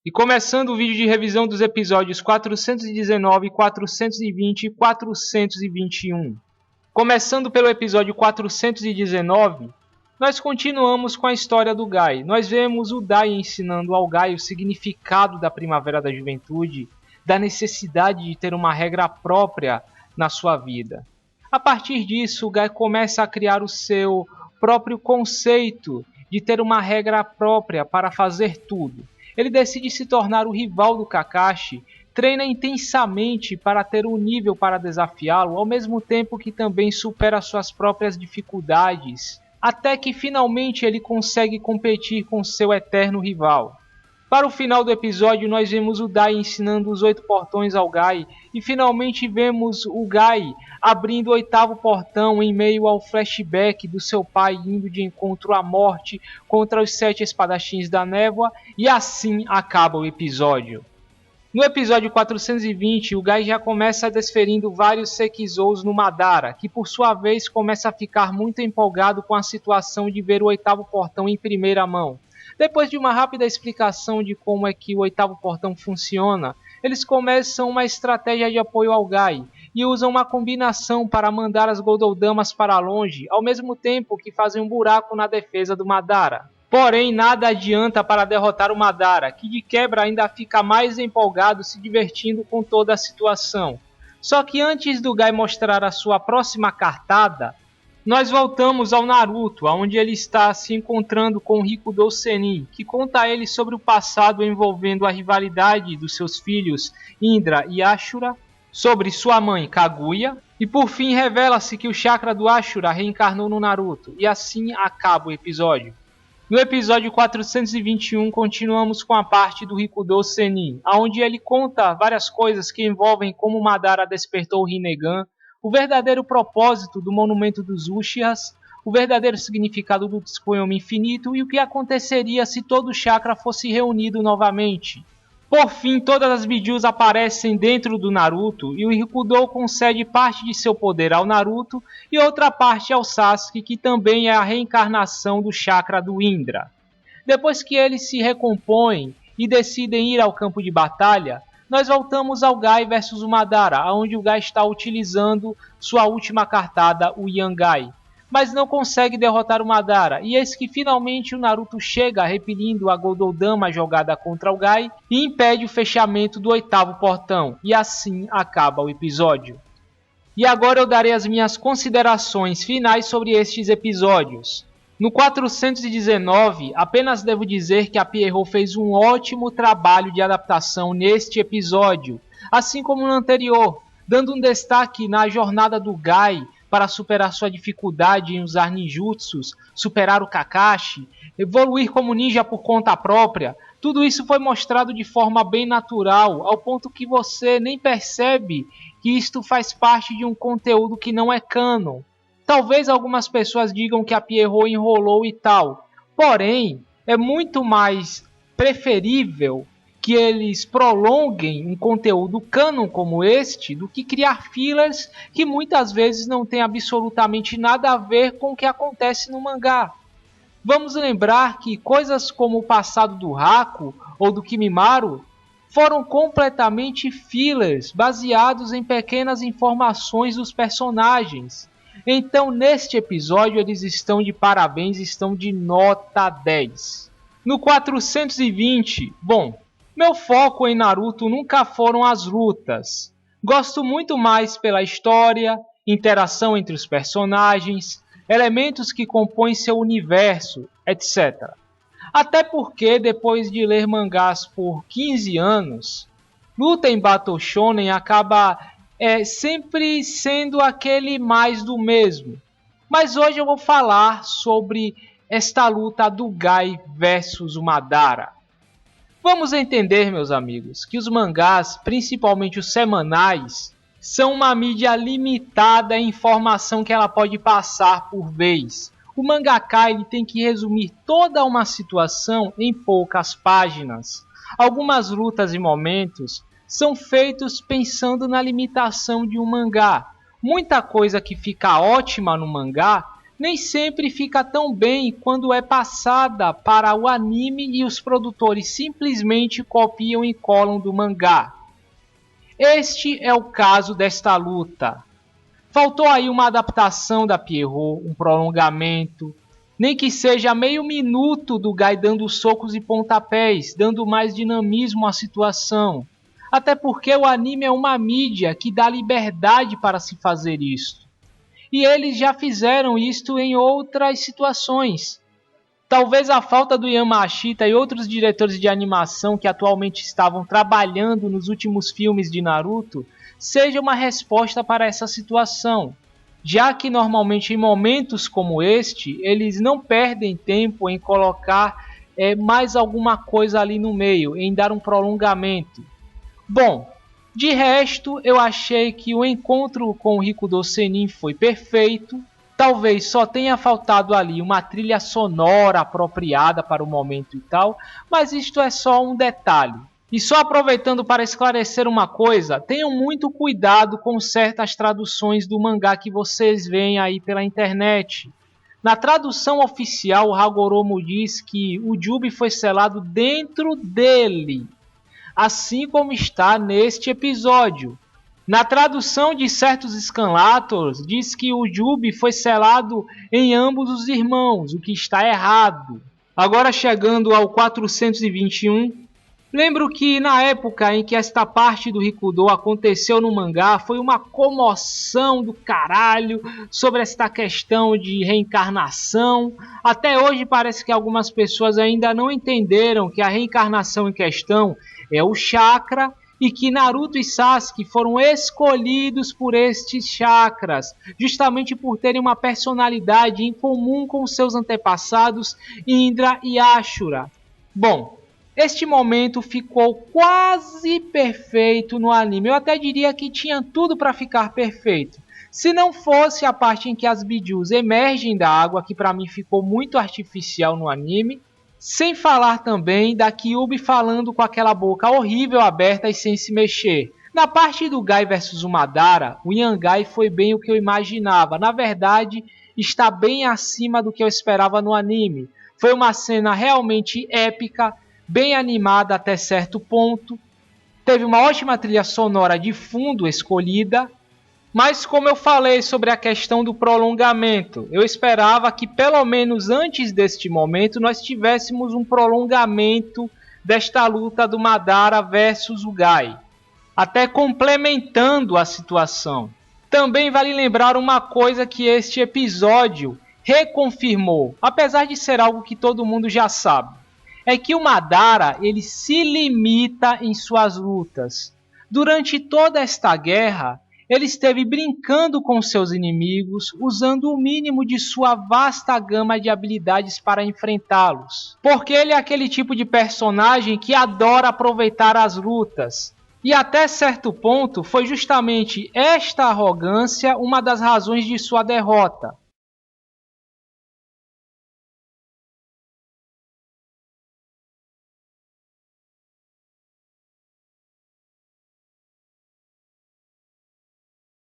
E começando o vídeo de revisão dos episódios 419, 420 e 421. Começando pelo episódio 419, nós continuamos com a história do Guy. Nós vemos o Dai ensinando ao Guy o significado da primavera da juventude, da necessidade de ter uma regra própria na sua vida. A partir disso, o Guy começa a criar o seu próprio conceito de ter uma regra própria para fazer tudo. Ele decide se tornar o rival do Kakashi, treina intensamente para ter um nível para desafiá-lo, ao mesmo tempo que também supera suas próprias dificuldades, até que finalmente ele consegue competir com seu eterno rival. Para o final do episódio, nós vemos o Dai ensinando os 8 portões ao Guy, e finalmente vemos o Guy abrindo o 8º portão em meio ao flashback do seu pai indo de encontro à morte contra os 7 espadachins da névoa, e assim acaba o episódio. No episódio 420, o Guy já começa desferindo vários Sekizous no Madara, que por sua vez começa a ficar muito empolgado com a situação de ver o 8º portão em primeira mão. Depois de uma rápida explicação de como é que o 8º portão funciona, eles começam uma estratégia de apoio ao Guy e usam uma combinação para mandar as Goldodamas para longe, ao mesmo tempo que fazem um buraco na defesa do Madara. Porém, nada adianta para derrotar o Madara, que de quebra ainda fica mais empolgado se divertindo com toda a situação. Só que antes do Guy mostrar a sua próxima cartada, nós voltamos ao Naruto, onde ele está se encontrando com Rikudo Sennin, que conta a ele sobre o passado envolvendo a rivalidade dos seus filhos Indra e Ashura, sobre sua mãe Kaguya, e por fim revela-se que o chakra do Ashura reencarnou no Naruto, e assim acaba o episódio. No episódio 421 continuamos com a parte do Rikudo Sennin, onde ele conta várias coisas que envolvem como Madara despertou o Rinnegan, o verdadeiro propósito do monumento dos Uchihas, o verdadeiro significado do Tsukuyomi infinito e o que aconteceria se todo o chakra fosse reunido novamente. Por fim, todas as Bijus aparecem dentro do Naruto e o Rikudo concede parte de seu poder ao Naruto e outra parte ao Sasuke, que também é a reencarnação do chakra do Indra. Depois que eles se recompõem e decidem ir ao campo de batalha, nós voltamos ao Guy versus o Madara, onde o Guy está utilizando sua última cartada, o Yangai, mas não consegue derrotar o Madara, e eis que finalmente o Naruto chega repelindo a Goldodama jogada contra o Guy e impede o fechamento do 8º portão, e assim acaba o episódio. E agora eu darei as minhas considerações finais sobre estes episódios. No 419, apenas devo dizer que a Pierrot fez um ótimo trabalho de adaptação neste episódio, assim como no anterior, dando um destaque na jornada do Guy para superar sua dificuldade em usar ninjutsus, superar o Kakashi, evoluir como ninja por conta própria. Tudo isso foi mostrado de forma bem natural, ao ponto que você nem percebe que isto faz parte de um conteúdo que não é canon. Talvez algumas pessoas digam que a Pierrot enrolou e tal, porém é muito mais preferível que eles prolonguem um conteúdo canon como este do que criar fillers que muitas vezes não tem absolutamente nada a ver com o que acontece no mangá. Vamos lembrar que coisas como o passado do Haku ou do Kimimaro foram completamente fillers baseados em pequenas informações dos personagens. Então neste episódio eles estão de parabéns, estão de nota 10. No 420, bom, meu foco em Naruto nunca foram as lutas. Gosto muito mais pela história, interação entre os personagens, elementos que compõem seu universo, etc. Até porque depois de ler mangás por 15 anos, luta em Battle Shonen acaba sempre sendo aquele mais do mesmo. Mas hoje eu vou falar sobre esta luta do Guy versus o Madara. Vamos entender, meus amigos, que os mangás, principalmente os semanais, são uma mídia limitada em informação que ela pode passar por vez. O mangaka ele tem que resumir toda uma situação em poucas páginas. Algumas lutas e momentos são feitos pensando na limitação de um mangá. Muita coisa que fica ótima no mangá nem sempre fica tão bem quando é passada para o anime e os produtores simplesmente copiam e colam do mangá. Este é o caso desta luta. Faltou aí uma adaptação da Pierrot, um prolongamento, nem que seja meio minuto do Guy dando socos e pontapés, dando mais dinamismo à situação. Até porque o anime é uma mídia que dá liberdade para se fazer isso. E eles já fizeram isto em outras situações. Talvez a falta do Yamashita e outros diretores de animação que atualmente estavam trabalhando nos últimos filmes de Naruto seja uma resposta para essa situação, já que normalmente em momentos como este, eles não perdem tempo em colocar mais alguma coisa ali no meio, em dar um prolongamento. Bom, de resto, eu achei que o encontro com o Rikudo Sennin foi perfeito. Talvez só tenha faltado ali uma trilha sonora apropriada para o momento e tal, mas isto é só um detalhe. E só aproveitando para esclarecer uma coisa, tenham muito cuidado com certas traduções do mangá que vocês veem aí pela internet. Na tradução oficial, o Hagoromo diz que o Jubi foi selado dentro dele, assim como está neste episódio. Na tradução de certos scanlators, diz que o Jubi foi selado em ambos os irmãos, o que está errado. Agora chegando ao 421, lembro que na época em que esta parte do Rikudo aconteceu no mangá, foi uma comoção do caralho sobre esta questão de reencarnação. Até hoje parece que algumas pessoas ainda não entenderam que a reencarnação em questão é o chakra e que Naruto e Sasuke foram escolhidos por estes chakras, justamente por terem uma personalidade em comum com seus antepassados Indra e Ashura. Bom, este momento ficou quase perfeito no anime. Eu até diria que tinha tudo para ficar perfeito. Se não fosse a parte em que as Bijus emergem da água, que para mim ficou muito artificial no anime. Sem falar também da Kyuubi falando com aquela boca horrível aberta e sem se mexer. Na parte do Guy versus o Madara, o Yangai foi bem o que eu imaginava. Na verdade, está bem acima do que eu esperava no anime. Foi uma cena realmente épica, bem animada até certo ponto. Teve uma ótima trilha sonora de fundo escolhida. Mas como eu falei sobre a questão do prolongamento, eu esperava que pelo menos antes deste momento nós tivéssemos um prolongamento desta luta do Madara versus o Guy, até complementando a situação. Também vale lembrar uma coisa que este episódio reconfirmou, apesar de ser algo que todo mundo já sabe, é que o Madara ele se limita em suas lutas. Durante toda esta guerra, ele esteve brincando com seus inimigos, usando o mínimo de sua vasta gama de habilidades para enfrentá-los. Porque ele é aquele tipo de personagem que adora aproveitar as lutas. E até certo ponto foi justamente esta arrogância uma das razões de sua derrota.